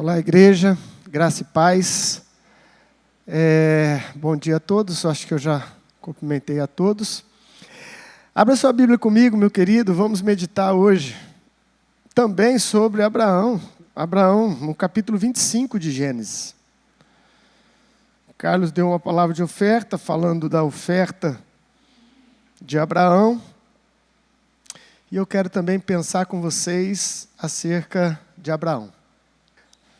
Olá, igreja, graça e paz. Bom dia a todos, acho que eu já cumprimentei a todos. Abra sua Bíblia comigo, meu querido, vamos meditar hoje também sobre Abraão. Abraão, no capítulo 25 de Gênesis. Carlos deu uma palavra de oferta, falando da oferta de Abraão. E eu quero também pensar com vocês acerca de Abraão.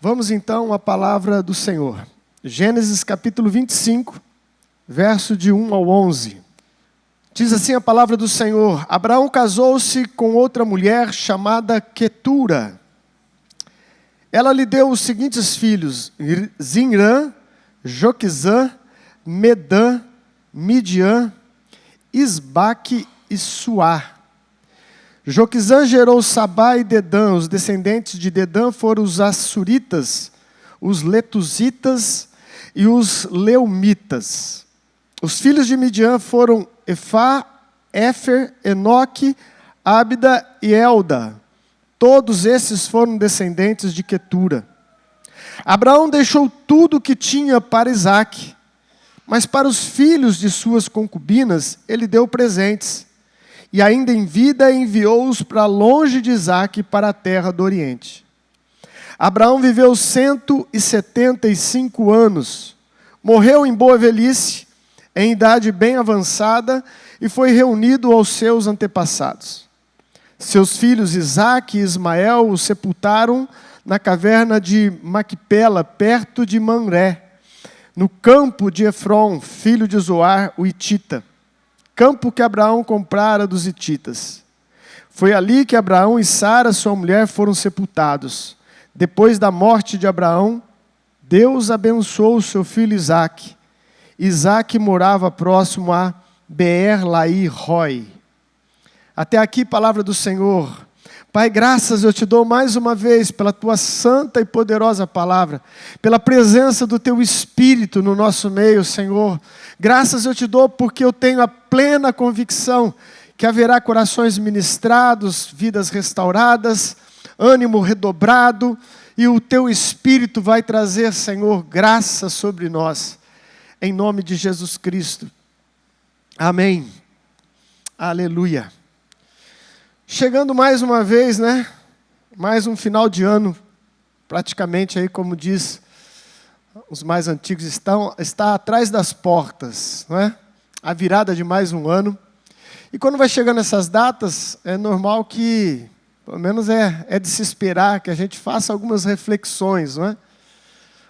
Vamos então à palavra do Senhor. Gênesis capítulo 25, verso de 1 ao 11. Diz assim a palavra do Senhor: Abraão casou-se com outra mulher chamada Quetura. Ela lhe deu os seguintes filhos: Zinrã, Joquizã, Medã, Midian, Isbaque e Suá. Joquizã gerou Sabá e Dedã. Os descendentes de Dedã foram os Assuritas, os Letuzitas e os Leumitas. Os filhos de Midian foram Efá, Éfer, Enoque, Ábida e Elda. Todos esses foram descendentes de Quetura. Abraão deixou tudo o que tinha para Isaque, mas para os filhos de suas concubinas ele deu presentes. E ainda em vida enviou-os para longe de Isaque, para a terra do Oriente. Abraão viveu 175 anos. Morreu em boa velhice, em idade bem avançada, e foi reunido aos seus antepassados. Seus filhos Isaque e Ismael o sepultaram na caverna de Maquipela, perto de Mamré, no campo de Efron, filho de Zoar, o Hitita. Campo que Abraão comprara dos hititas. Foi ali que Abraão e Sara, sua mulher, foram sepultados. Depois da morte de Abraão, Deus abençoou o seu filho Isaque. Isaque morava próximo a Beer-Lai-Roi. Até aqui, palavra do Senhor. Pai, graças eu te dou mais uma vez pela tua santa e poderosa palavra, pela presença do teu Espírito no nosso meio, Senhor. Graças eu te dou porque eu tenho a plena convicção que haverá corações ministrados, vidas restauradas, ânimo redobrado, e o teu Espírito vai trazer, Senhor, graça sobre nós, em nome de Jesus Cristo. Amém. Aleluia. Chegando mais uma vez, né? Mais um final de ano, praticamente aí, como diz os mais antigos, está atrás das portas, não é? A virada de mais um ano. E quando vai chegando essas datas, é normal que, pelo menos é de se esperar, que a gente faça algumas reflexões, não é?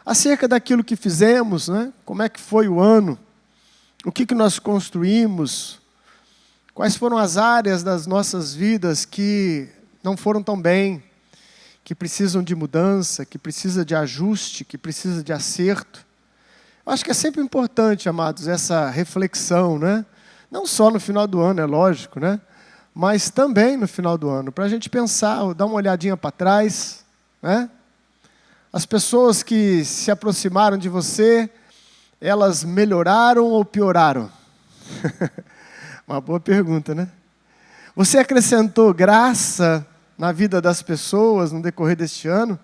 Acerca daquilo que fizemos, né? Como é que foi o ano, o que nós construímos, quais foram as áreas das nossas vidas que não foram tão bem, que precisam de mudança, que precisa de ajuste, que precisa de acerto. Eu acho que é sempre importante, amados, essa reflexão, né? Não só no final do ano, é lógico, né? Mas também no final do ano, para a gente pensar, dar uma olhadinha para trás, né? As pessoas que se aproximaram de você, elas melhoraram ou pioraram? Uma boa pergunta, né? Você acrescentou graça na vida das pessoas no decorrer deste ano?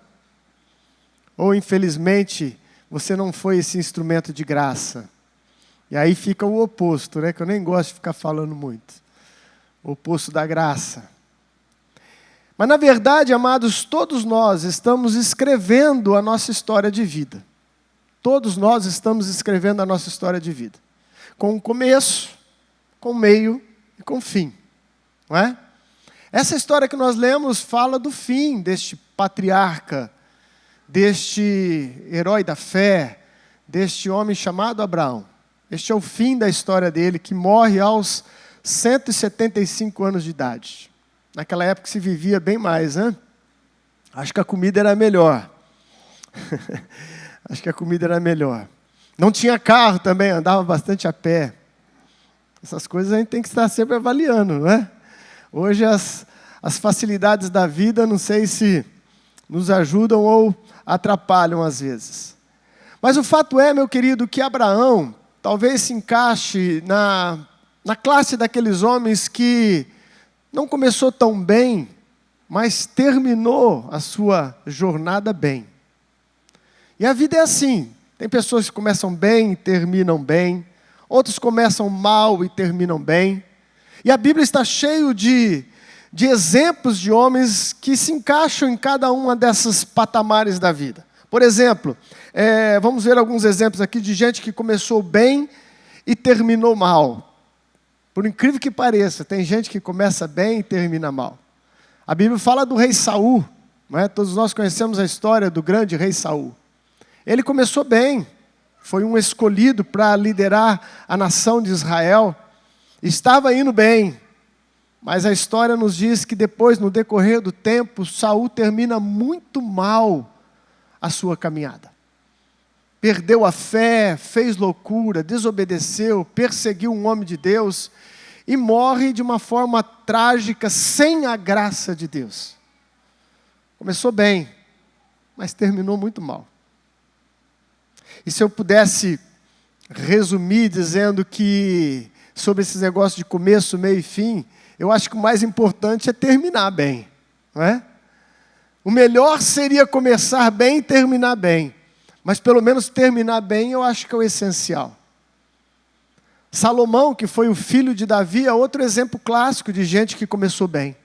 Ou, infelizmente, você não foi esse instrumento de graça? E aí fica o oposto, né? Que eu nem gosto de ficar falando muito. O oposto da graça. Mas, na verdade, amados, todos nós estamos escrevendo a nossa história de vida. Todos nós estamos escrevendo a nossa história de vida. Com o começo, com meio e com fim, não é? Essa história que nós lemos fala do fim deste patriarca, deste herói da fé, deste homem chamado Abraão. Este é o fim da história dele, que morre aos 175 anos de idade. Naquela época se vivia bem mais, né? Acho que a comida era melhor. Acho que a comida era melhor. Não tinha carro também, andava bastante a pé. Essas coisas a gente tem que estar sempre avaliando, não é? Hoje as facilidades da vida, não sei se nos ajudam ou atrapalham às vezes. Mas o fato é, meu querido, que Abraão talvez se encaixe na classe daqueles homens que não começou tão bem, mas terminou a sua jornada bem. E a vida é assim. Tem pessoas que começam bem e terminam bem. Outros começam mal e terminam bem. E a Bíblia está cheio de exemplos de homens que se encaixam em cada uma dessas patamares da vida. Por exemplo, vamos ver alguns exemplos aqui de gente que começou bem e terminou mal. Por incrível que pareça, tem gente que começa bem e termina mal. A Bíblia fala do rei Saul, não é? Todos nós conhecemos a história do grande rei Saul. Ele começou bem, foi um escolhido para liderar a nação de Israel, estava indo bem, mas a história nos diz que depois, no decorrer do tempo, Saul termina muito mal a sua caminhada. Perdeu a fé, fez loucura, desobedeceu, perseguiu um homem de Deus e morre de uma forma trágica, sem a graça de Deus. Começou bem, mas terminou muito mal. E se eu pudesse resumir dizendo que, sobre esses negócios de começo, meio e fim, eu acho que o mais importante é terminar bem, não é? O melhor seria começar bem e terminar bem. Mas pelo menos terminar bem eu acho que é o essencial. Salomão, que foi o filho de Davi, é outro exemplo clássico de gente que começou bem.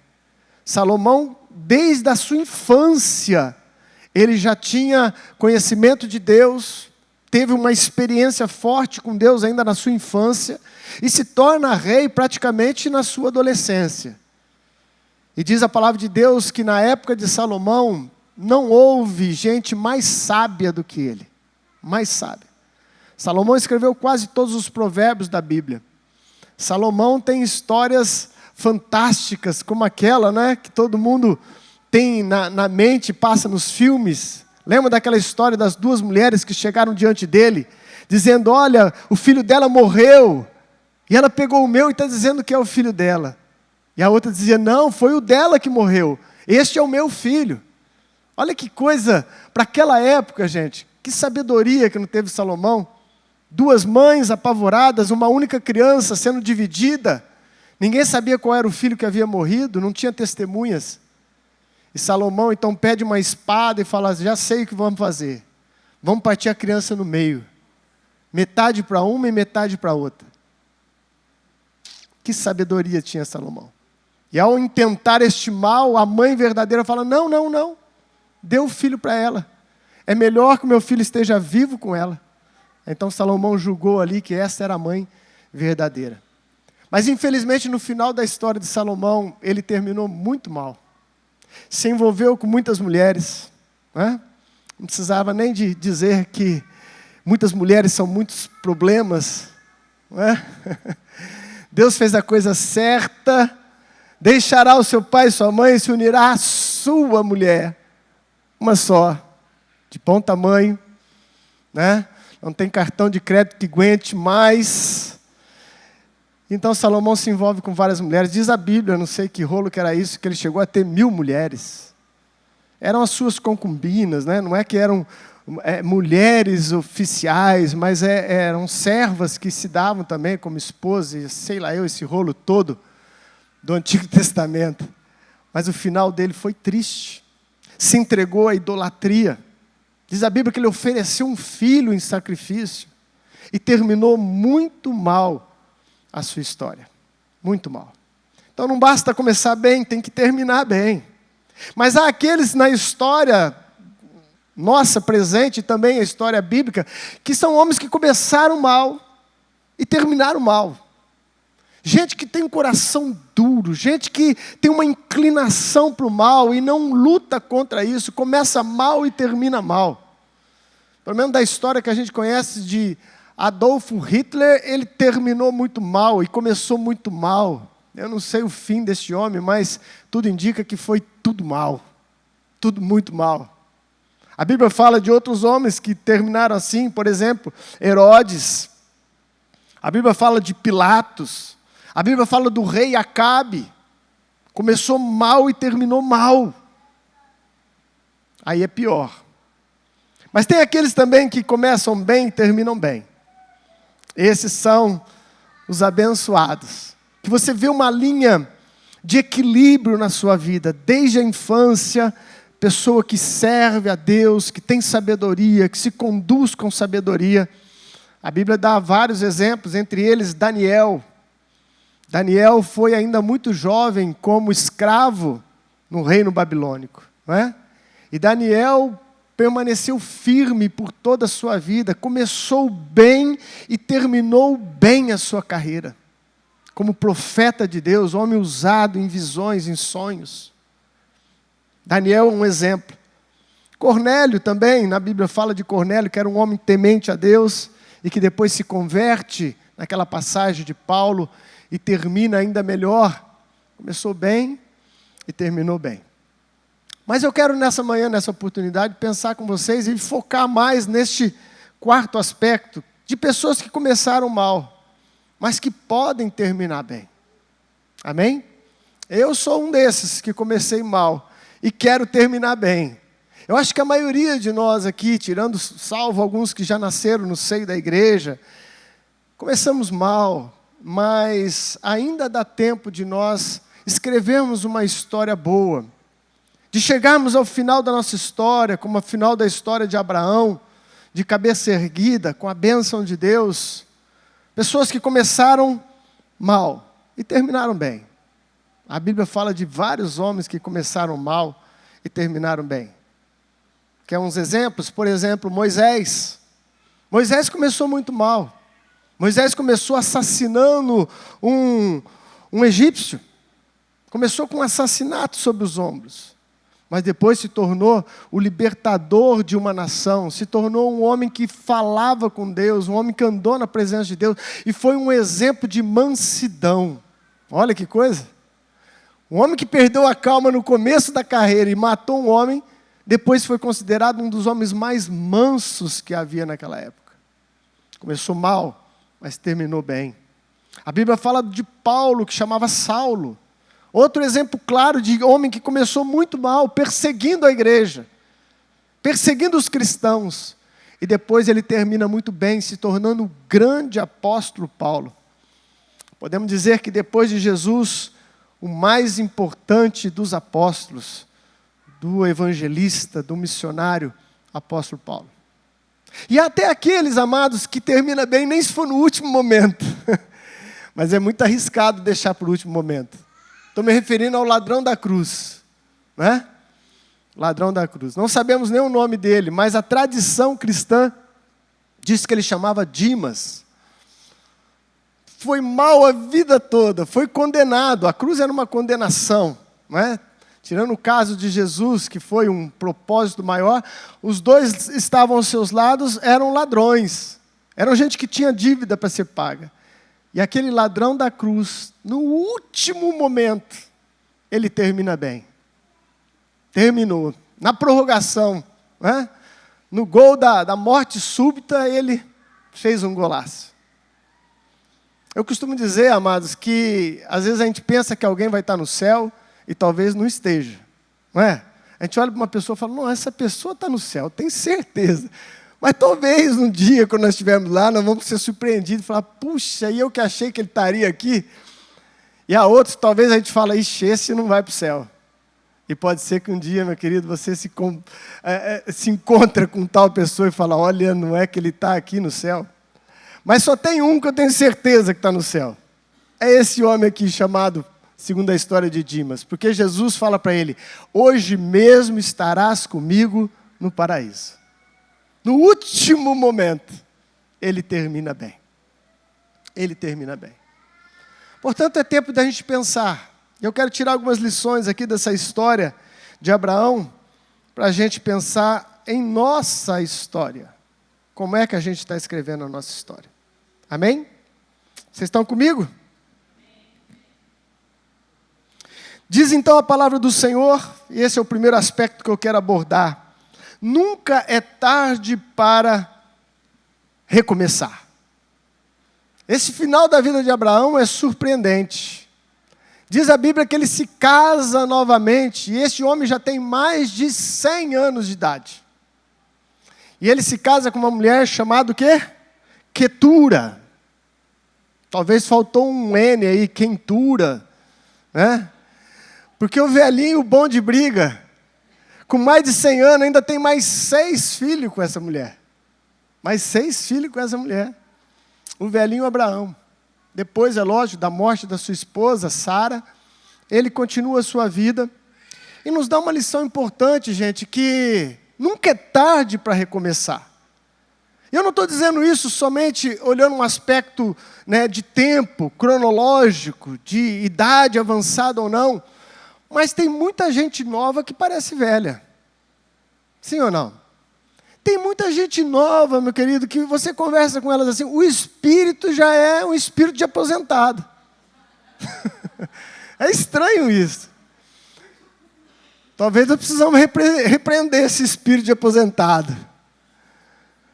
Salomão, desde a sua infância, ele já tinha conhecimento de Deus, teve uma experiência forte com Deus ainda na sua infância, e se torna rei praticamente na sua adolescência. E diz a palavra de Deus que na época de Salomão, não houve gente mais sábia do que ele. Mais sábia. Salomão escreveu quase todos os provérbios da Bíblia. Salomão tem histórias fantásticas, como aquela, né, que todo mundo tem na mente, passa nos filmes. Lembra daquela história das duas mulheres que chegaram diante dele, dizendo, olha, o filho dela morreu. E ela pegou o meu e está dizendo que é o filho dela. E a outra dizia, não, foi o dela que morreu. Este é o meu filho. Olha que coisa, para aquela época, gente, que sabedoria que não teve Salomão. Duas mães apavoradas, uma única criança sendo dividida. Ninguém sabia qual era o filho que havia morrido, não tinha testemunhas. E Salomão então pede uma espada e fala, já sei o que vamos fazer. Vamos partir a criança no meio. Metade para uma e metade para outra. Que sabedoria tinha Salomão. E ao intentar este mal, a mãe verdadeira fala, não, não, não. Dê o filho para ela. É melhor que o meu filho esteja vivo com ela. Então Salomão julgou ali que essa era a mãe verdadeira. Mas infelizmente no final da história de Salomão, ele terminou muito mal. Se envolveu com muitas mulheres. Né? Não precisava nem de dizer que muitas mulheres são muitos problemas. Né? Deus fez a coisa certa. Deixará o seu pai e sua mãe e se unirá à sua mulher. Uma só, de bom tamanho, né? Não tem cartão de crédito que aguente mais. Então Salomão se envolve com várias mulheres. Diz a Bíblia, não sei que rolo que era isso, que ele chegou a ter 1000 mulheres. Eram as suas concubinas, né? Não é que eram mulheres oficiais, mas eram servas que se davam também como esposas, sei lá eu, esse rolo todo do Antigo Testamento. Mas o final dele foi triste. Se entregou à idolatria. Diz a Bíblia que ele ofereceu um filho em sacrifício e terminou muito mal a sua história. Muito mal. Então não basta começar bem, tem que terminar bem. Mas há aqueles na história nossa presente, também a história bíblica, que são homens que começaram mal e terminaram mal. Gente que tem um coração duro, gente que tem uma inclinação para o mal e não luta contra isso, começa mal e termina mal. Pelo menos da história que a gente conhece de Adolfo Hitler, ele terminou muito mal e começou muito mal. Eu não sei o fim desse homem, mas tudo indica que foi tudo mal, tudo muito mal. A Bíblia fala de outros homens que terminaram assim, por exemplo, Herodes. A Bíblia fala de Pilatos. A Bíblia fala do rei Acabe. Começou mal e terminou mal. Aí é pior. Mas tem aqueles também que começam bem e terminam bem. Esses são os abençoados. Que você vê uma linha de equilíbrio na sua vida, desde a infância, pessoa que serve a Deus, que tem sabedoria, que se conduz com sabedoria. A Bíblia dá vários exemplos, entre eles Daniel. Daniel foi ainda muito jovem como escravo no reino babilônico, não é? E Daniel permaneceu firme por toda a sua vida, começou bem e terminou bem a sua carreira. Como profeta de Deus, homem usado em visões, em sonhos. Daniel é um exemplo. Cornélio também, na Bíblia fala de Cornélio, que era um homem temente a Deus, e que depois se converte naquela passagem de Paulo, e termina ainda melhor. Começou bem e terminou bem. Mas eu quero nessa manhã, nessa oportunidade, pensar com vocês e focar mais neste quarto aspecto, de pessoas que começaram mal, mas que podem terminar bem. Amém? Eu sou um desses que comecei mal e quero terminar bem. Eu acho que a maioria de nós aqui, salvo alguns que já nasceram no seio da igreja, começamos mal, mas ainda dá tempo de nós escrevermos uma história boa, de chegarmos ao final da nossa história, como o final da história de Abraão, de cabeça erguida, com a bênção de Deus. Pessoas que começaram mal e terminaram bem. A Bíblia fala de vários homens que começaram mal e terminaram bem. Quer uns exemplos? Por exemplo, Moisés. Moisés começou muito mal. Moisés começou assassinando um egípcio. Começou com um assassinato sobre os ombros. Mas depois se tornou o libertador de uma nação, se tornou um homem que falava com Deus, um homem que andou na presença de Deus, e foi um exemplo de mansidão. Olha que coisa! Um homem que perdeu a calma no começo da carreira e matou um homem, depois foi considerado um dos homens mais mansos que havia naquela época. Começou mal, mas terminou bem. A Bíblia fala de Paulo, que chamava Saulo. Outro exemplo claro de homem que começou muito mal, perseguindo a igreja, perseguindo os cristãos. E depois ele termina muito bem, se tornando o grande apóstolo Paulo. Podemos dizer que depois de Jesus, o mais importante dos apóstolos, do evangelista, do missionário, apóstolo Paulo. E até aqueles, amados, que termina bem, nem se for no último momento. Mas é muito arriscado deixar para o último momento. Estou me referindo ao ladrão da cruz, né? Ladrão da cruz. Não sabemos nem o nome dele, mas a tradição cristã diz que ele chamava Dimas. Foi mal a vida toda, foi condenado. A cruz era uma condenação, não é? Tirando o caso de Jesus, que foi um propósito maior, os dois estavam aos seus lados, eram ladrões. Eram gente que tinha dívida para ser paga. E aquele ladrão da cruz, no último momento, ele termina bem. Terminou. Na prorrogação, né? No gol da morte súbita, ele fez um golaço. Eu costumo dizer, amados, que às vezes a gente pensa que alguém vai estar no céu e talvez não esteja. Não é? A gente olha para uma pessoa e fala, não, essa pessoa está no céu, tenho certeza. Mas talvez um dia, quando nós estivermos lá, nós vamos ser surpreendidos e falar, puxa, e eu que achei que ele estaria aqui. E a outros, talvez a gente fale, ixi, esse não vai para o céu. E pode ser que um dia, meu querido, você se encontra com tal pessoa e fala, olha, não é que ele está aqui no céu. Mas só tem um que eu tenho certeza que está no céu. É esse homem aqui chamado, segundo a história de Dimas. Porque Jesus fala para ele, hoje mesmo estarás comigo no paraíso. No último momento, ele termina bem. Ele termina bem. Portanto, é tempo da gente pensar. Eu quero tirar algumas lições aqui dessa história de Abraão, para a gente pensar em nossa história. Como é que a gente está escrevendo a nossa história? Amém? Vocês estão comigo? Diz então a palavra do Senhor, e esse é o primeiro aspecto que eu quero abordar. Nunca é tarde para recomeçar. Esse final da vida de Abraão é surpreendente. Diz a Bíblia que ele se casa novamente, e esse homem já tem mais de 100 anos de idade. E ele se casa com uma mulher chamada o quê? Quetura. Talvez faltou um N aí, Quentura, né? Porque o velhinho bom de briga, Com mais de 100 anos, ainda tem mais 6 filhos com essa mulher. Mais 6 filhos com essa mulher. O velhinho Abraão. Depois, é lógico, da morte da sua esposa, Sara, ele continua a sua vida. E nos dá uma lição importante, gente, que nunca é tarde para recomeçar. Eu não estou dizendo isso somente olhando um aspecto, né, de tempo, cronológico, de idade avançada ou não, mas tem muita gente nova que parece velha. Sim ou não? Tem muita gente nova, meu querido, que você conversa com elas assim, o espírito já é um espírito de aposentado. É estranho isso. Talvez nós precisamos repreender esse espírito de aposentado.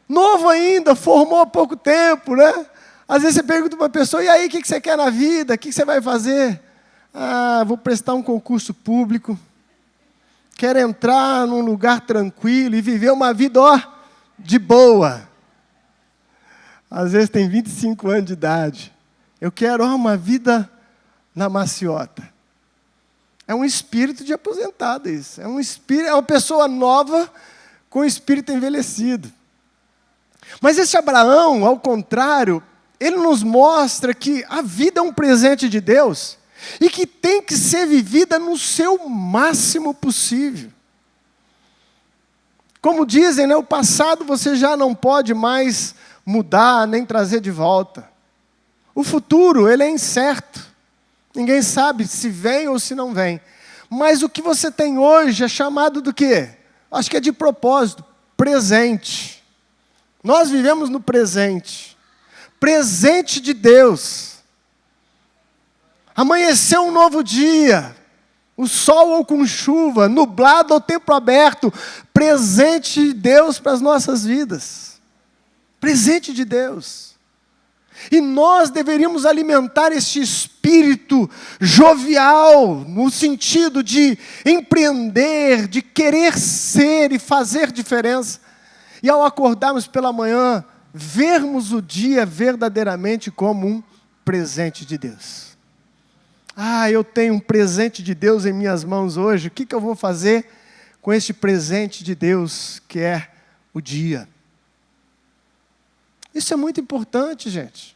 Novo ainda, formou há pouco tempo, né? Às vezes você pergunta para uma pessoa, e aí, o que você quer na vida? O que você vai fazer? Ah, vou prestar um concurso público. Quero entrar num lugar tranquilo e viver uma vida, ó, de boa. Às vezes tem 25 anos de idade. Eu quero, ó, uma vida na maciota. É um espírito de aposentado isso. É uma pessoa nova com espírito envelhecido. Mas esse Abraão, ao contrário, ele nos mostra que a vida é um presente de Deus e que tem que ser vivida no seu máximo possível. Como dizem, né, o passado você já não pode mais mudar nem trazer de volta. O futuro, ele é incerto. Ninguém sabe se vem ou se não vem. Mas o que você tem hoje é chamado do quê? Acho que é de propósito, presente. Nós vivemos no presente. Presente de Deus. Amanheceu um novo dia. O sol ou com chuva, nublado ou tempo aberto. Presente de Deus para as nossas vidas. Presente de Deus. E nós deveríamos alimentar este espírito jovial, no sentido de empreender, de querer ser e fazer diferença. E ao acordarmos pela manhã, vermos o dia verdadeiramente como um presente de Deus. Ah, eu tenho um presente de Deus em minhas mãos hoje, o que eu vou fazer com este presente de Deus que é o dia? Isso é muito importante, gente.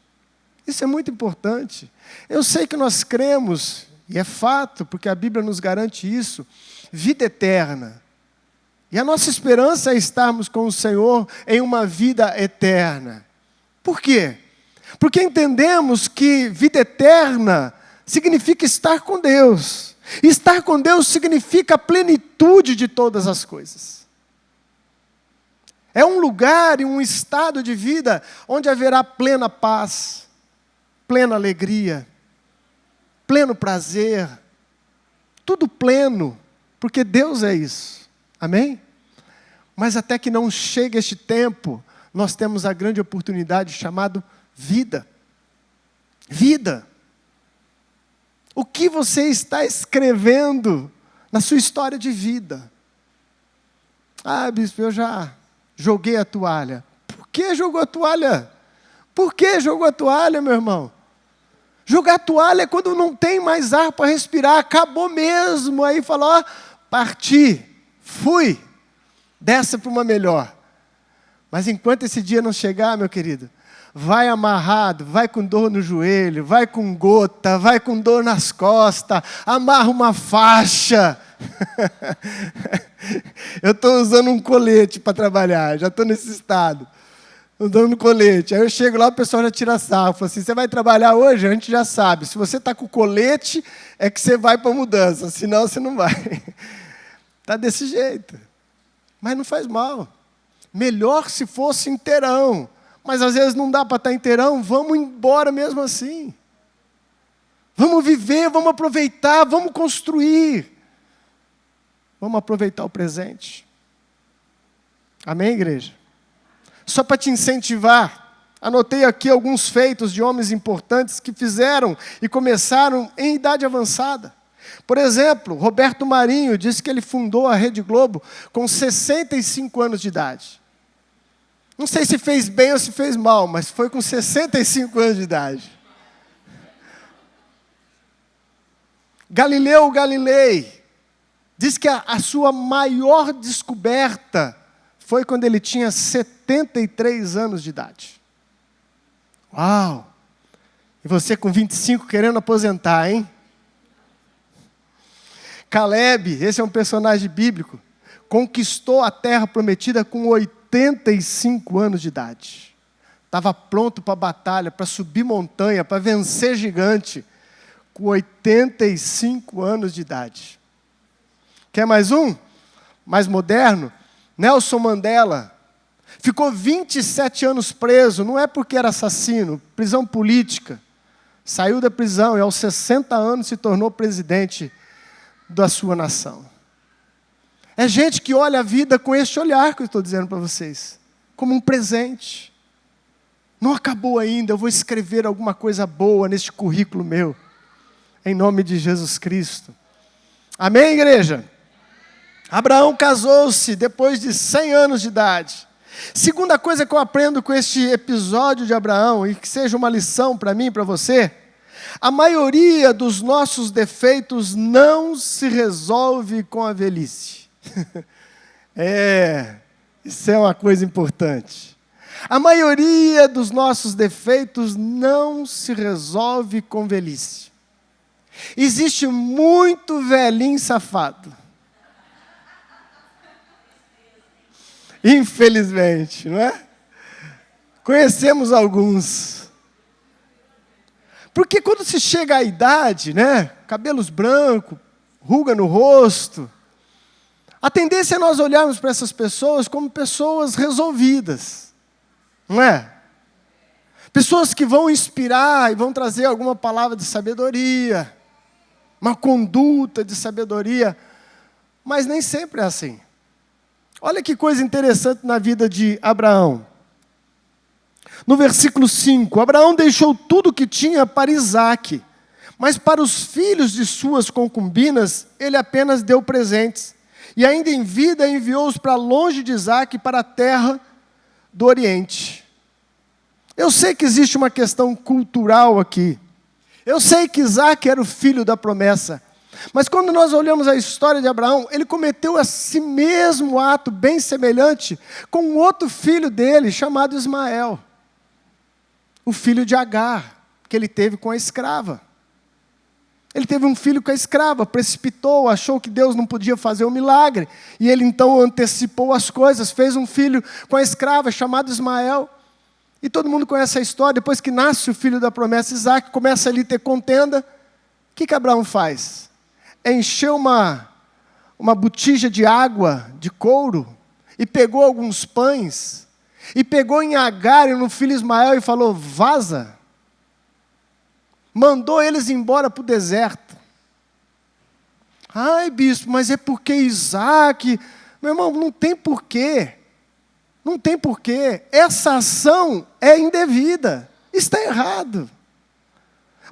Isso é muito importante. Eu sei que nós cremos, e é fato, porque a Bíblia nos garante isso, vida eterna. E a nossa esperança é estarmos com o Senhor em uma vida eterna. Por quê? Porque entendemos que vida eterna significa estar com Deus. E estar com Deus significa a plenitude de todas as coisas. É um lugar e um estado de vida onde haverá plena paz, plena alegria, pleno prazer, tudo pleno, porque Deus é isso. Amém? Mas até que não chegue este tempo, nós temos a grande oportunidade chamada vida. Vida. O que você está escrevendo na sua história de vida? Ah, bispo, eu já joguei a toalha. Por que jogou a toalha? Por que jogou a toalha, meu irmão? Jogar a toalha é quando não tem mais ar para respirar, acabou mesmo. Aí falou, ó, parti, fui, desce para uma melhor. Mas enquanto esse dia não chegar, meu querido, vai amarrado, vai com dor no joelho, vai com gota, vai com dor nas costas, amarra uma faixa. Eu estou usando um colete para trabalhar, já estou nesse estado. Usando colete. Aí eu chego lá, o pessoal já tira sarro. Fala assim, você vai trabalhar hoje? A gente já sabe. Se você está com colete, é que você vai para a mudança. Senão, você não vai. Está desse jeito. Mas não faz mal. Melhor se fosse inteirão. Mas às vezes não dá para estar inteirão. Vamos embora mesmo assim. Vamos viver, vamos aproveitar, vamos construir. Vamos aproveitar o presente. Amém, igreja? Só para te incentivar, anotei aqui alguns feitos de homens importantes que fizeram e começaram em idade avançada. Por exemplo, Roberto Marinho disse que ele fundou a Rede Globo com 65 anos de idade. Não sei se fez bem ou se fez mal, mas foi com 65 anos de idade. Galileu Galilei Diz que a sua maior descoberta foi quando ele tinha 73 anos de idade. Uau! E você com 25 querendo aposentar, hein? Caleb, esse é um personagem bíblico, conquistou a terra prometida com 85 anos de idade. Estava pronto para a batalha, para subir montanha, para vencer gigante, com 85 anos de idade. Quer mais um? Mais moderno? Nelson Mandela. Ficou 27 anos preso, não é porque era assassino, prisão política. Saiu da prisão e aos 60 anos se tornou presidente da sua nação. É gente que olha a vida com este olhar que eu estou dizendo para vocês, como um presente. Não acabou ainda, eu vou escrever alguma coisa boa neste currículo meu, em nome de Jesus Cristo. Amém, igreja? Abraão casou-se depois de 100 anos de idade. Segunda coisa que eu aprendo com este episódio de Abraão, e que seja uma lição para mim e para você, a maioria dos nossos defeitos não se resolve com a velhice. Isso é uma coisa importante. A maioria dos nossos defeitos não se resolve com velhice. Existe muito velhinho safado. Infelizmente, não é? Conhecemos alguns. Porque quando se chega à idade, né? Cabelos brancos, ruga no rosto, a tendência é nós olharmos para essas pessoas como pessoas resolvidas, não é? Pessoas que vão inspirar e vão trazer alguma palavra de sabedoria, uma conduta de sabedoria, mas nem sempre é assim. Olha que coisa interessante na vida de Abraão. No versículo 5, Abraão deixou tudo o que tinha para Isaque, mas para os filhos de suas concubinas, ele apenas deu presentes. E ainda em vida enviou-os para longe de Isaque, para a terra do Oriente. Eu sei que existe uma questão cultural aqui. Eu sei que Isaque era o filho da promessa. Mas quando nós olhamos a história de Abraão, ele cometeu esse mesmo ato bem semelhante com um outro filho dele, chamado Ismael. O filho de Agar, que ele teve com a escrava. Ele teve um filho com a escrava, precipitou, achou que Deus não podia fazer um milagre. E ele então antecipou as coisas, fez um filho com a escrava, chamado Ismael. E todo mundo conhece a história. Depois que nasce o filho da promessa, Isaque, começa ali a ter contenda. O que Abraão faz? Encheu uma botija de água, de couro, e pegou alguns pães, e pegou em Agar e no filho Ismael e falou, vaza. Mandou eles embora para o deserto. Ai, bispo, mas é porque Isaque... Meu irmão, não tem porquê. Não tem porquê. Essa ação é indevida. Está errado.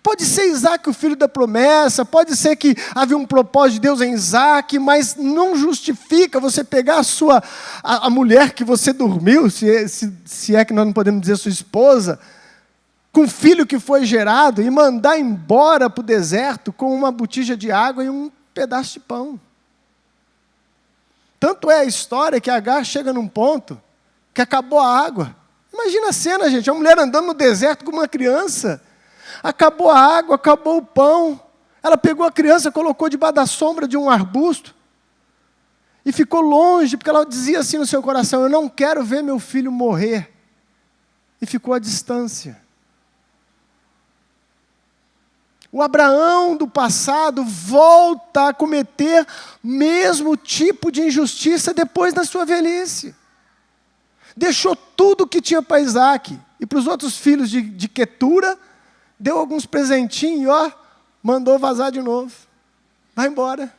Pode ser Isaque o filho da promessa, pode ser que havia um propósito de Deus em Isaque, mas não justifica você pegar a mulher que você dormiu, se é que nós não podemos dizer sua esposa, com o filho que foi gerado, e mandar embora para o deserto com uma botija de água e um pedaço de pão. Tanto é a história que Agar chega num ponto que acabou a água. Imagina a cena, gente, a mulher andando no deserto com uma criança. Acabou a água, acabou o pão. Ela pegou a criança, colocou debaixo da sombra de um arbusto e ficou longe, porque ela dizia assim no seu coração, eu não quero ver meu filho morrer. E ficou à distância. O Abraão do passado volta a cometer o mesmo tipo de injustiça depois da sua velhice. Deixou tudo o que tinha para Isaque. E para os outros filhos de Quetura, deu alguns presentinhos, ó, mandou vazar de novo. Vai embora.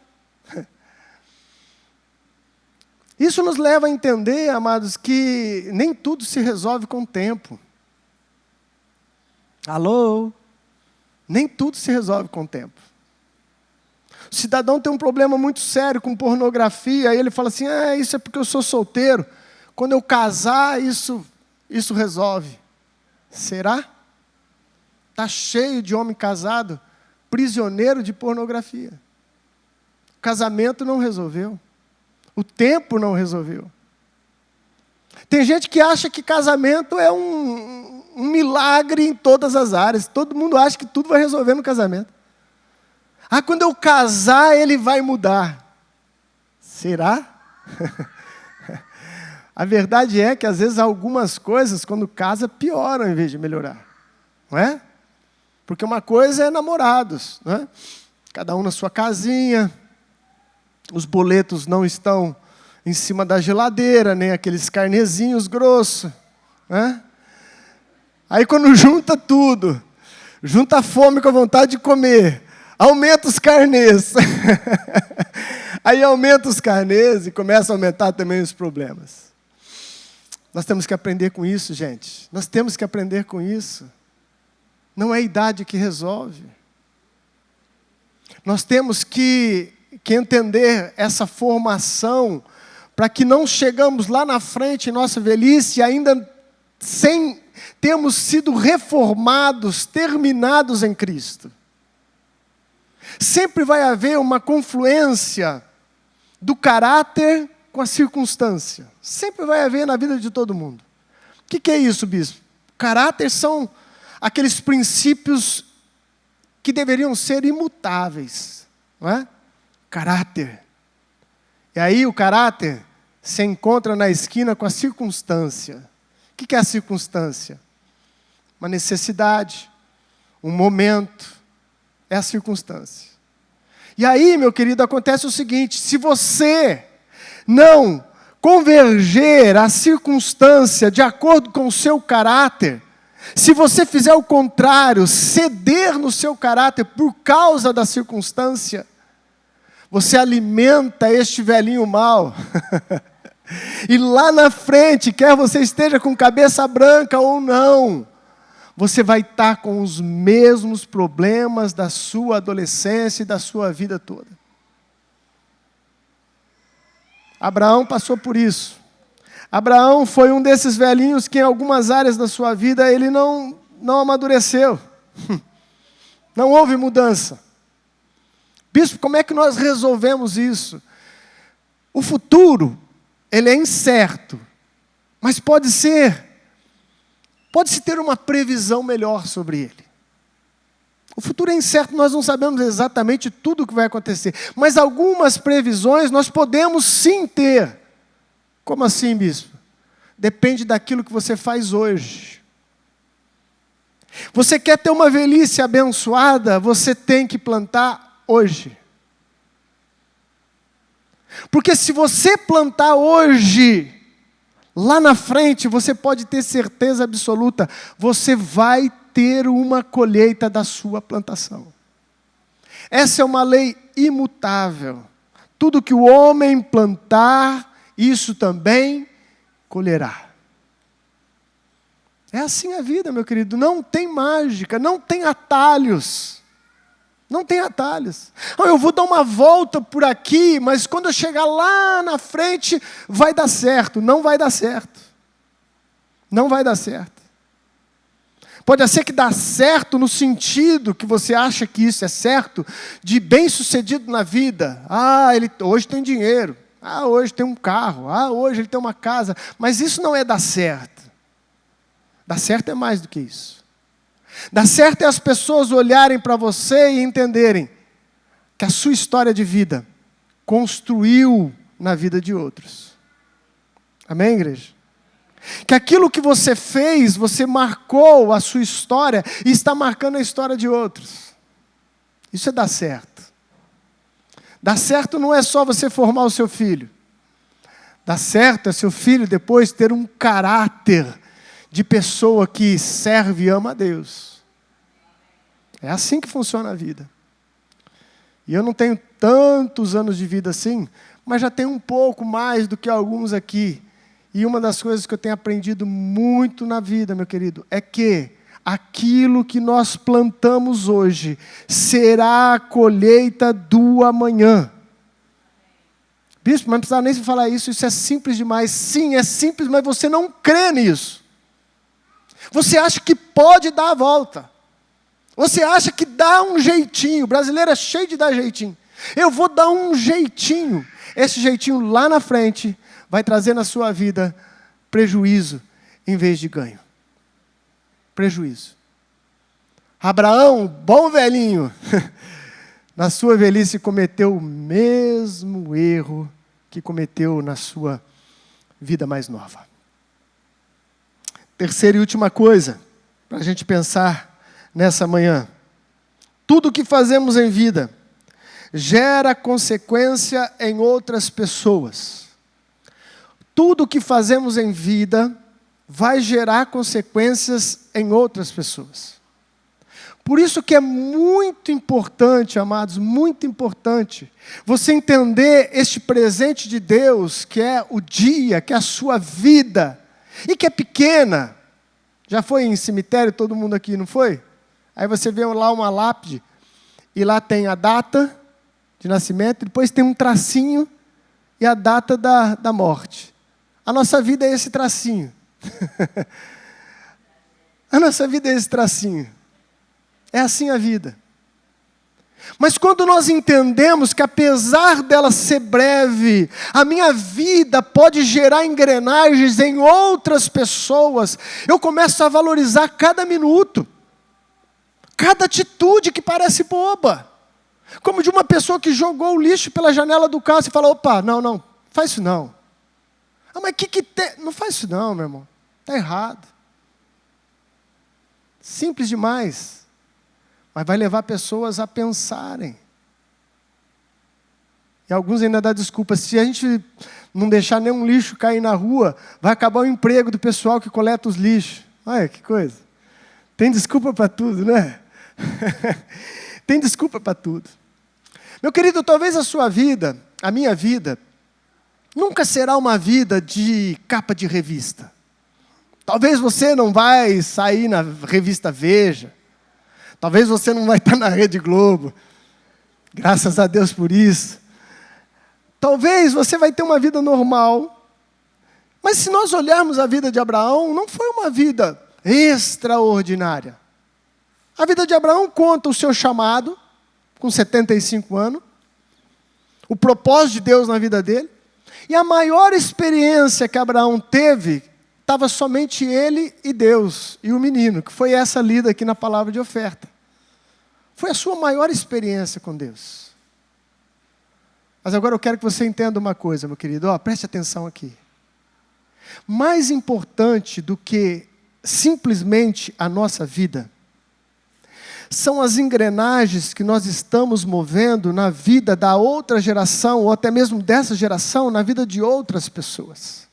Isso nos leva a entender, amados, que nem tudo se resolve com o tempo. Alô? Nem tudo se resolve com o tempo. O cidadão tem um problema muito sério com pornografia, aí ele fala assim, isso é porque eu sou solteiro. Quando eu casar, isso resolve. Será? Está cheio de homem casado, prisioneiro de pornografia. casamento não resolveu. O tempo não resolveu. Tem gente que acha que casamento é um milagre em todas as áreas. Todo mundo acha que tudo vai resolver no casamento. Quando eu casar, ele vai mudar. Será? A verdade é que, às vezes, algumas coisas, quando casa, pioram em vez de melhorar. Não é? Porque uma coisa é namorados, não é? Cada um na sua casinha, os boletos não estão em cima da geladeira, nem aqueles carnezinhos grossos. Né? Aí quando junta tudo, junta a fome com a vontade de comer, aumenta os carnês. Aí aumenta os carnês e começa a aumentar também os problemas. Nós temos que aprender com isso, gente. Nós temos que aprender com isso. Não é a idade que resolve. Nós temos que entender essa formação para que não chegamos lá na frente, em nossa velhice, ainda sem termos sido reformados, terminados em Cristo. Sempre vai haver uma confluência do caráter com a circunstância. Sempre vai haver na vida de todo mundo. O que é isso, bispo? Caráter são aqueles princípios que deveriam ser imutáveis. Não é? Caráter. E aí o caráter se encontra na esquina com a circunstância. O que é a circunstância? Uma necessidade, um momento. É a circunstância. E aí, meu querido, acontece o seguinte: se você não converger a circunstância de acordo com o seu caráter, se você fizer o contrário, ceder no seu caráter por causa da circunstância, você alimenta este velhinho mau. E lá na frente, quer você esteja com cabeça branca ou não, você vai estar com os mesmos problemas da sua adolescência e da sua vida toda. Abraão passou por isso. Abraão foi um desses velhinhos que em algumas áreas da sua vida ele não amadureceu. Não houve mudança. Bispo, como é que nós resolvemos isso? O futuro, ele é incerto, mas pode-se ter uma previsão melhor sobre ele. O futuro é incerto, nós não sabemos exatamente tudo o que vai acontecer, mas algumas previsões nós podemos sim ter. Como assim, bispo? Depende daquilo que você faz hoje. Você quer ter uma velhice abençoada, você tem que plantar hoje. Porque se você plantar hoje, lá na frente, você pode ter certeza absoluta, você vai ter uma colheita da sua plantação. Essa é uma lei imutável. Tudo que o homem plantar, isso também colherá. É assim a vida, meu querido. Não tem mágica, não tem atalhos. Não tem atalhos. Eu vou dar uma volta por aqui, mas quando eu chegar lá na frente, vai dar certo. Não vai dar certo. Não vai dar certo. Pode ser que dá certo no sentido que você acha que isso é certo, de bem-sucedido na vida. Ele hoje tem dinheiro. Hoje tem um carro. Hoje ele tem uma casa. Mas isso não é dar certo. Dar certo é mais do que isso. Dar certo é as pessoas olharem para você e entenderem que a sua história de vida construiu na vida de outros. Amém, igreja? Que aquilo que você fez, você marcou a sua história e está marcando a história de outros. Isso é dar certo. Dar certo não é só você formar o seu filho. Dar certo é seu filho depois ter um caráter de pessoa que serve e ama a Deus. É assim que funciona a vida. E eu não tenho tantos anos de vida assim, mas já tenho um pouco mais do que alguns aqui. E uma das coisas que eu tenho aprendido muito na vida, meu querido, é que aquilo que nós plantamos hoje será a colheita do amanhã. Bispo, mas não precisa nem se falar isso é simples demais. Sim, é simples, mas você não crê nisso. Você acha que pode dar a volta. Você acha que dá um jeitinho. O brasileiro é cheio de dar jeitinho. Eu vou dar um jeitinho. Esse jeitinho lá na frente vai trazer na sua vida prejuízo em vez de ganho. Prejuízo. Abraão, bom velhinho, na sua velhice cometeu o mesmo erro que cometeu na sua vida mais nova. Terceira e última coisa, para a gente pensar nessa manhã. Tudo o que fazemos em vida gera consequência em outras pessoas. Tudo o que fazemos em vida vai gerar consequências em outras pessoas. Por isso que é muito importante, amados, muito importante, você entender este presente de Deus, que é o dia, que é a sua vida, e que é pequena. Já foi em cemitério, todo mundo aqui, não foi? Aí você vê lá uma lápide, e lá tem a data de nascimento, depois tem um tracinho, e a data da morte. A nossa vida é esse tracinho. A nossa vida é esse tracinho. É assim a vida. Mas quando nós entendemos que apesar dela ser breve, a minha vida pode gerar engrenagens em outras pessoas, eu começo a valorizar cada minuto, cada atitude que parece boba. Como de uma pessoa que jogou o lixo pela janela do carro e fala, opa, não, faz isso não. Ah, mas que tem? Não faz isso não, meu irmão. Está errado. Simples demais. Mas vai levar pessoas a pensarem. E alguns ainda dão desculpa. Se a gente não deixar nenhum lixo cair na rua, vai acabar o emprego do pessoal que coleta os lixos. Olha que coisa. Tem desculpa para tudo, né? Tem desculpa para tudo. Meu querido, talvez a sua vida, a minha vida, nunca será uma vida de capa de revista. Talvez você não vai sair na revista Veja. Talvez você não vai estar na Rede Globo. Graças a Deus por isso. Talvez você vai ter uma vida normal. Mas se nós olharmos a vida de Abraão, não foi uma vida extraordinária. A vida de Abraão conta o seu chamado, com 75 anos. O propósito de Deus na vida dele. E a maior experiência que Abraão teve, estava somente ele e Deus, e o menino, que foi essa lida aqui na palavra de oferta. Foi a sua maior experiência com Deus. Mas agora eu quero que você entenda uma coisa, meu querido. Preste atenção aqui. Mais importante do que simplesmente a nossa vida, são as engrenagens que nós estamos movendo na vida da outra geração, ou até mesmo dessa geração, na vida de outras pessoas.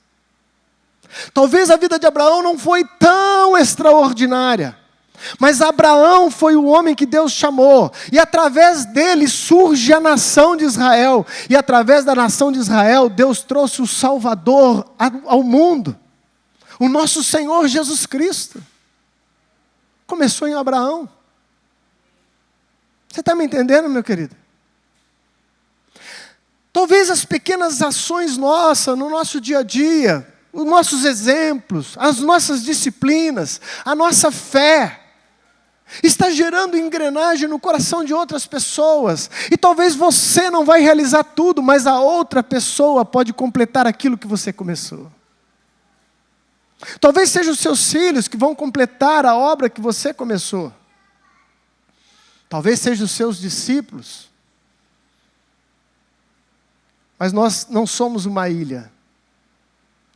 Talvez a vida de Abraão não foi tão extraordinária, mas Abraão foi o homem que Deus chamou, e através dele surge a nação de Israel, e através da nação de Israel, Deus trouxe o Salvador ao mundo, o nosso Senhor Jesus Cristo. Começou em Abraão. Você está me entendendo, meu querido? Talvez as pequenas ações nossas, no nosso dia a dia, os nossos exemplos, as nossas disciplinas, a nossa fé, está gerando engrenagem no coração de outras pessoas. E talvez você não vai realizar tudo, mas a outra pessoa pode completar aquilo que você começou. Talvez sejam os seus filhos que vão completar a obra que você começou. Talvez sejam os seus discípulos. Mas nós não somos uma ilha.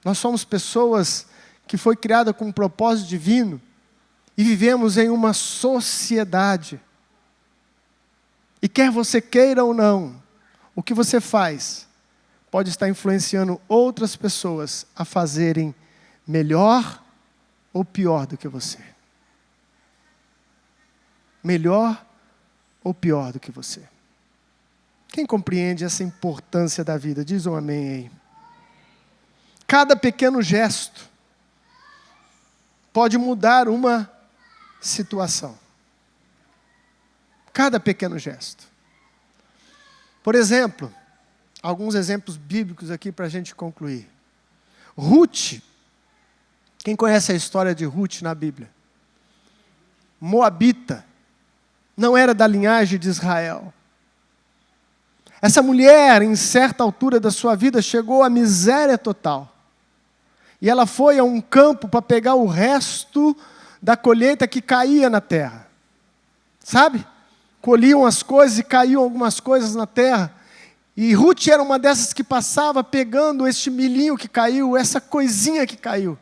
Nós somos pessoas que foi criada com um propósito divino e vivemos em uma sociedade. E quer você queira ou não, o que você faz pode estar influenciando outras pessoas a fazerem melhor ou pior do que você. Melhor ou pior do que você. Quem compreende essa importância da vida? Diz um amém aí. Cada pequeno gesto pode mudar uma situação. Cada pequeno gesto. Por exemplo, alguns exemplos bíblicos aqui para a gente concluir. Ruth, quem conhece a história de Ruth na Bíblia? Moabita, não era da linhagem de Israel. Essa mulher, em certa altura da sua vida, chegou à miséria total. E ela foi a um campo para pegar o resto da colheita que caía na terra. Sabe? Colhiam as coisas e caíam algumas coisas na terra. E Ruth era uma dessas que passava pegando este milhinho que caiu, essa coisinha que caiu.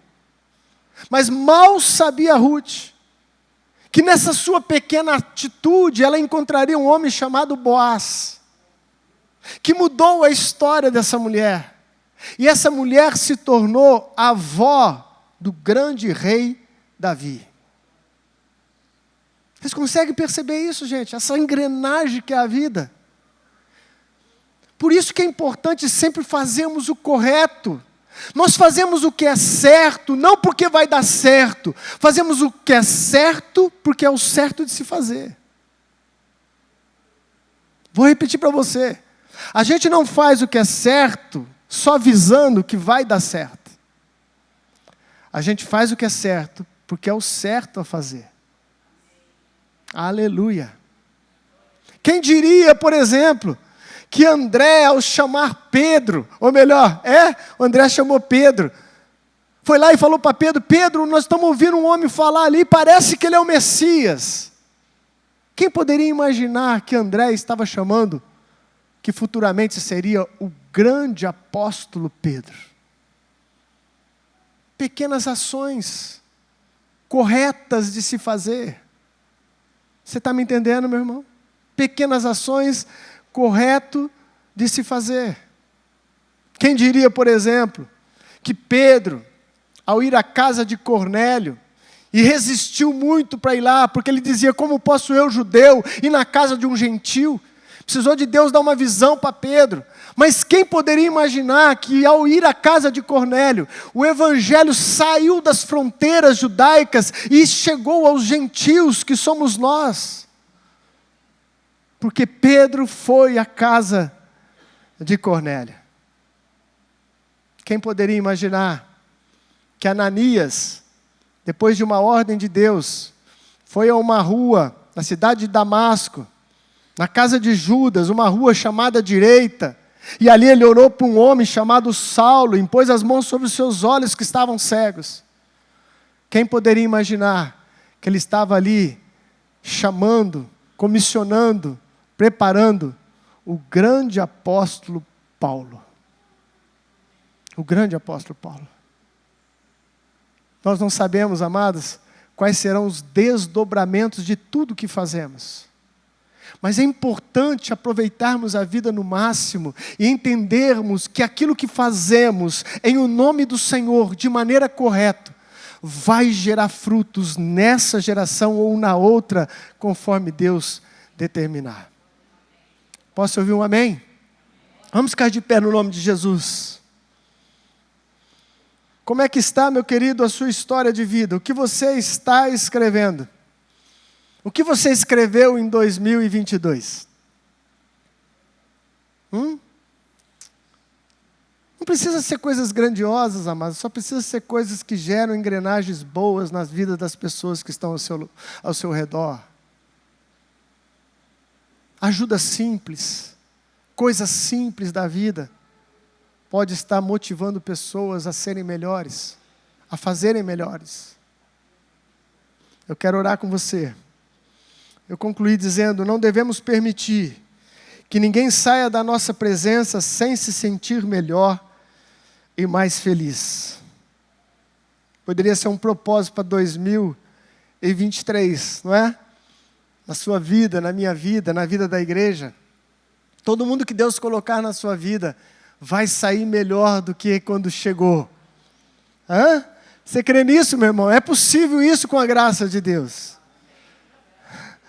Mas mal sabia Ruth que nessa sua pequena atitude ela encontraria um homem chamado Boaz, que mudou a história dessa mulher. E essa mulher se tornou a avó do grande rei Davi. Vocês conseguem perceber isso, gente? Essa engrenagem que é a vida. Por isso que é importante sempre fazermos o correto. Nós fazemos o que é certo, não porque vai dar certo. Fazemos o que é certo, porque é o certo de se fazer. Vou repetir para você. A gente não faz o que é certo só visando que vai dar certo. A gente faz o que é certo, porque é o certo a fazer. Aleluia. Quem diria, por exemplo, que André, ao chamar Pedro, ou melhor, o André chamou Pedro, foi lá e falou para Pedro: Pedro, nós estamos ouvindo um homem falar ali, parece que ele é o Messias. Quem poderia imaginar que André estava chamando que futuramente seria o grande apóstolo Pedro? Pequenas ações corretas de se fazer. Você está me entendendo, meu irmão? Pequenas ações corretas de se fazer. Quem diria, por exemplo, que Pedro, ao ir à casa de Cornélio, e resistiu muito para ir lá, porque ele dizia: como posso eu, judeu, ir na casa de um gentil? Precisou de Deus dar uma visão para Pedro. Mas quem poderia imaginar que ao ir à casa de Cornélio, o evangelho saiu das fronteiras judaicas e chegou aos gentios, que somos nós? Porque Pedro foi à casa de Cornélio. Quem poderia imaginar que Ananias, depois de uma ordem de Deus, foi a uma rua na cidade de Damasco, na casa de Judas, uma rua chamada Direita, e ali ele orou para um homem chamado Saulo, impôs as mãos sobre os seus olhos que estavam cegos. Quem poderia imaginar que ele estava ali chamando, comissionando, preparando o grande apóstolo Paulo? O grande apóstolo Paulo. Nós não sabemos, amados, quais serão os desdobramentos de tudo que fazemos. Mas é importante aproveitarmos a vida no máximo e entendermos que aquilo que fazemos em o nome do Senhor, de maneira correta, vai gerar frutos nessa geração ou na outra, conforme Deus determinar. Posso ouvir um amém? Vamos ficar de pé no nome de Jesus. Como é que está, meu querido, a sua história de vida? O que você está escrevendo? O que você escreveu em 2022? Não precisa ser coisas grandiosas, amados, só precisa ser coisas que geram engrenagens boas nas vidas das pessoas que estão ao seu redor. Ajuda simples, coisas simples da vida, pode estar motivando pessoas a serem melhores, a fazerem melhores. Eu quero orar com você. Eu concluí dizendo: não devemos permitir que ninguém saia da nossa presença sem se sentir melhor e mais feliz. Poderia ser um propósito para 2023, não é? Na sua vida, na minha vida, na vida da igreja. Todo mundo que Deus colocar na sua vida vai sair melhor do que quando chegou. Você crê nisso, meu irmão? É possível isso com a graça de Deus.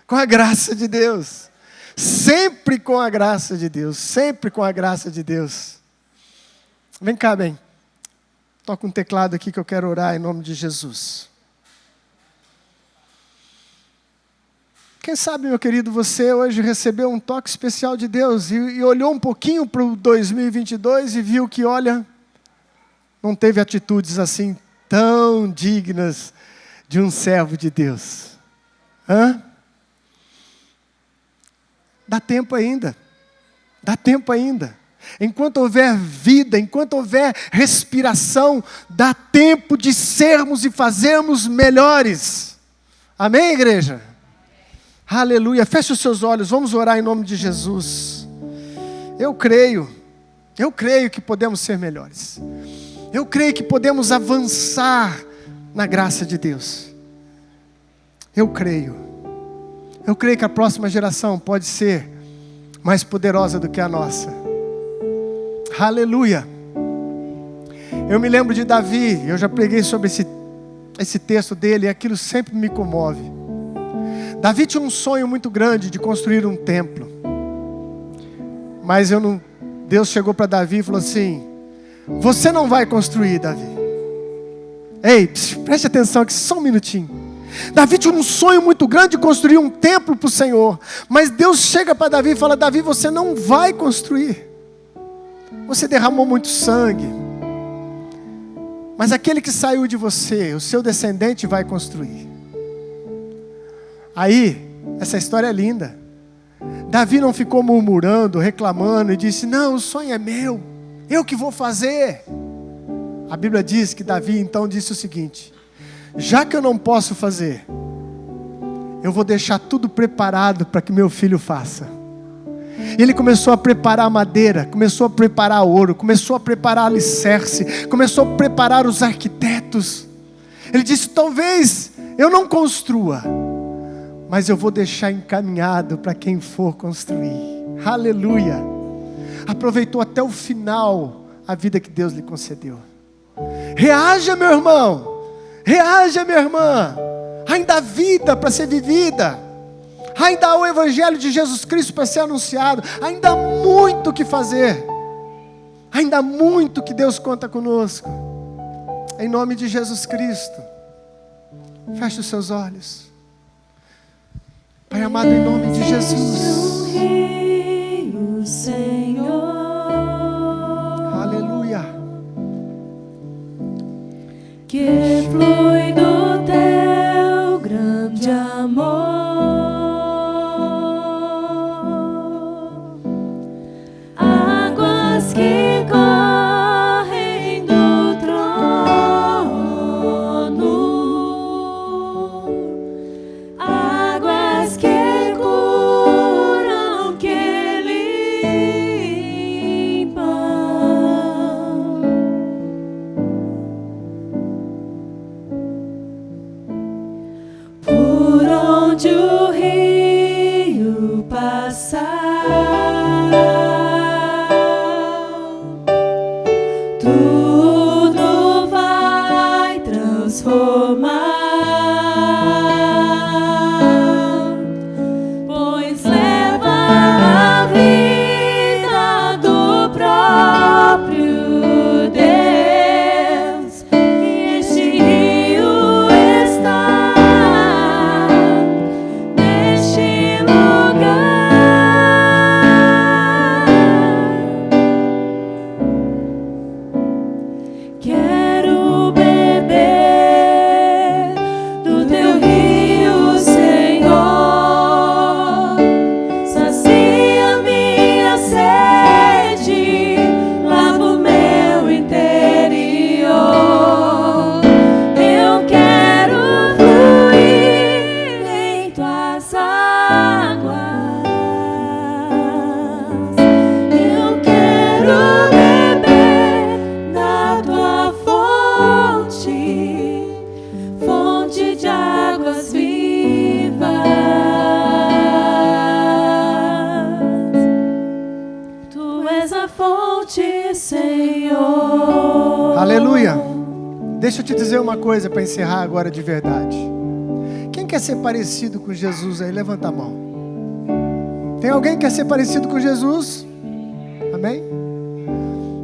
Com a graça de Deus. Sempre com a graça de Deus. Sempre com a graça de Deus. Vem cá, bem. Toca um teclado aqui que eu quero orar em nome de Jesus. Quem sabe, meu querido, você hoje recebeu um toque especial de Deus e olhou um pouquinho para o 2022 e viu que, olha, não teve atitudes assim tão dignas de um servo de Deus. Dá tempo ainda. Dá tempo ainda. Enquanto houver vida, enquanto houver respiração, dá tempo de sermos e fazermos melhores. Amém, igreja? Aleluia. Feche os seus olhos, vamos orar em nome de Jesus. Eu creio que podemos ser melhores. Eu creio que podemos avançar na graça de Deus. Eu creio que a próxima geração pode ser mais poderosa do que a nossa. Aleluia. Eu me lembro de Davi, eu já preguei sobre esse texto dele, e aquilo sempre me comove. Davi tinha um sonho muito grande de construir um templo. Mas Deus chegou para Davi e falou assim: você não vai construir, Davi. Ei, preste atenção aqui só um minutinho. Davi tinha um sonho muito grande de construir um templo para o Senhor. Mas Deus chega para Davi e fala: Davi, você não vai construir. Você derramou muito sangue. Mas aquele que saiu de você, o seu descendente, vai construir. Aí, essa história é linda. Davi não ficou murmurando, reclamando e disse: não, o sonho é meu, eu que vou fazer. A Bíblia diz que Davi então disse o seguinte: já que eu não posso fazer, eu vou deixar tudo preparado para que meu filho faça. E ele começou a preparar madeira, começou a preparar ouro, começou a preparar alicerce, começou a preparar os arquitetos. Ele disse: talvez eu não construa, mas eu vou deixar encaminhado para quem for construir. Aleluia. Aproveitou até o final a vida que Deus lhe concedeu. Reaja, meu irmão. Reaja, minha irmã. Ainda há vida para ser vivida. Ainda há o Evangelho de Jesus Cristo para ser anunciado. Ainda há muito o que fazer. Ainda há muito que Deus conta conosco. Em nome de Jesus Cristo. Feche os seus olhos. Pai amado, em nome de Jesus. Senhor. Aleluia. Que flui do teu grande amor, águas que correm do trono, águas que curam, que limpam. Por onde o rio passar, tudo vai transformar, pois leva a vida do próprio Deus, e este rio está neste lugar. Quero beber do teu rio, Senhor. Sacia minha sede, lava o meu interior. Eu quero fluir em tuas águas. Eu quero beber da tua fonte, fonte de águas vivas. Tu és a fonte, Senhor. Aleluia. Deixa eu te dizer uma coisa para encerrar agora de verdade. Quem quer ser parecido com Jesus aí? Levanta a mão. Tem alguém que quer ser parecido com Jesus? Amém?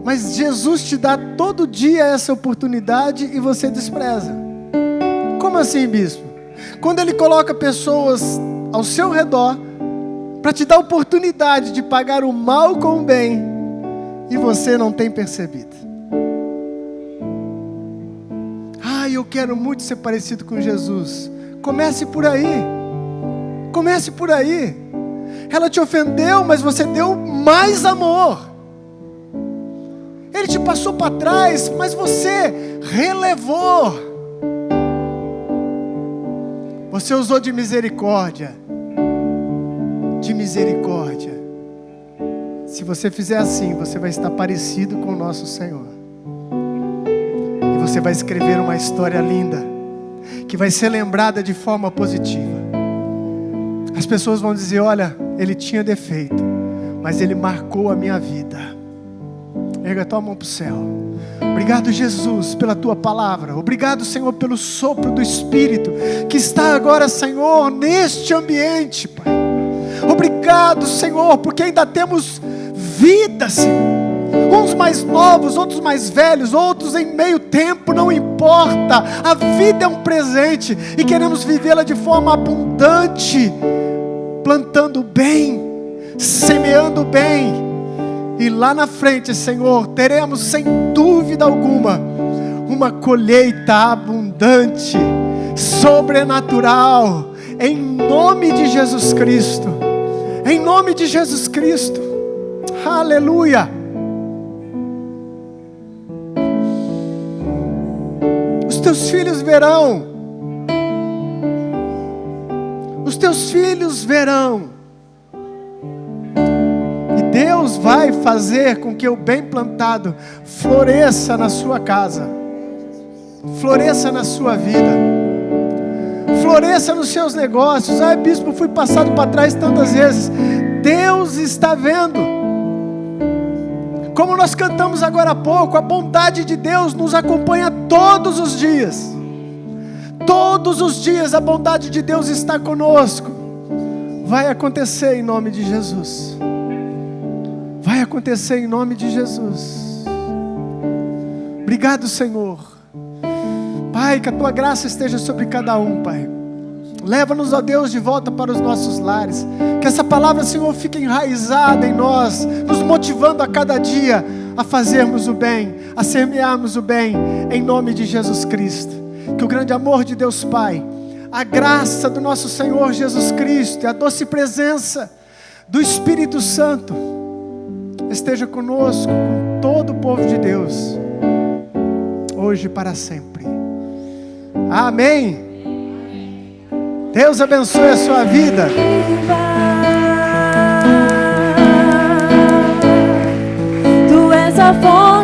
Mas Jesus te dá todo dia essa oportunidade e você despreza. Como assim, bispo? Quando Ele coloca pessoas ao seu redor para te dar a oportunidade de pagar o mal com o bem e você não tem percebido. Eu quero muito ser parecido com Jesus. Comece por aí. Comece por aí. Ela te ofendeu, mas você deu mais amor. Ele te passou para trás, mas você relevou. Você usou de misericórdia. De misericórdia. Se você fizer assim, você vai estar parecido com o nosso Senhor. E você vai escrever uma história linda, que vai ser lembrada de forma positiva. As pessoas vão dizer: olha, ele tinha defeito, mas ele marcou a minha vida. Erga a tua mão para o céu. Obrigado, Jesus, pela tua palavra. Obrigado, Senhor, pelo sopro do Espírito que está agora, Senhor, neste ambiente, Pai. Obrigado, Senhor, porque ainda temos vida, Senhor. Uns mais novos, outros mais velhos, outros em meio tempo, não importa. A vida é um presente e queremos vivê-la de forma abundante, plantando bem, semeando bem. E lá na frente, Senhor, teremos sem dúvida alguma uma colheita abundante, sobrenatural, em nome de Jesus Cristo. Em nome de Jesus Cristo. Aleluia. Os teus filhos verão. Os teus filhos verão. Deus vai fazer com que o bem plantado floresça na sua casa, floresça na sua vida, floresça nos seus negócios. Ai, bispo, fui passado para trás tantas vezes. Deus está vendo. Como nós cantamos agora há pouco, a bondade de Deus nos acompanha todos os dias. Todos os dias a bondade de Deus está conosco. Vai acontecer em nome de Jesus. Vai acontecer em nome de Jesus. Obrigado, Senhor. Pai, que a tua graça esteja sobre cada um, Pai. Leva-nos, ó Deus, de volta para os nossos lares. Que essa palavra, Senhor, fique enraizada em nós, nos motivando a cada dia a fazermos o bem, a semearmos o bem, em nome de Jesus Cristo. Que o grande amor de Deus Pai, a graça do nosso Senhor Jesus Cristo e a doce presença do Espírito Santo esteja conosco, com todo o povo de Deus, hoje e para sempre. Amém. Deus abençoe a sua vida. Tu és a fonte.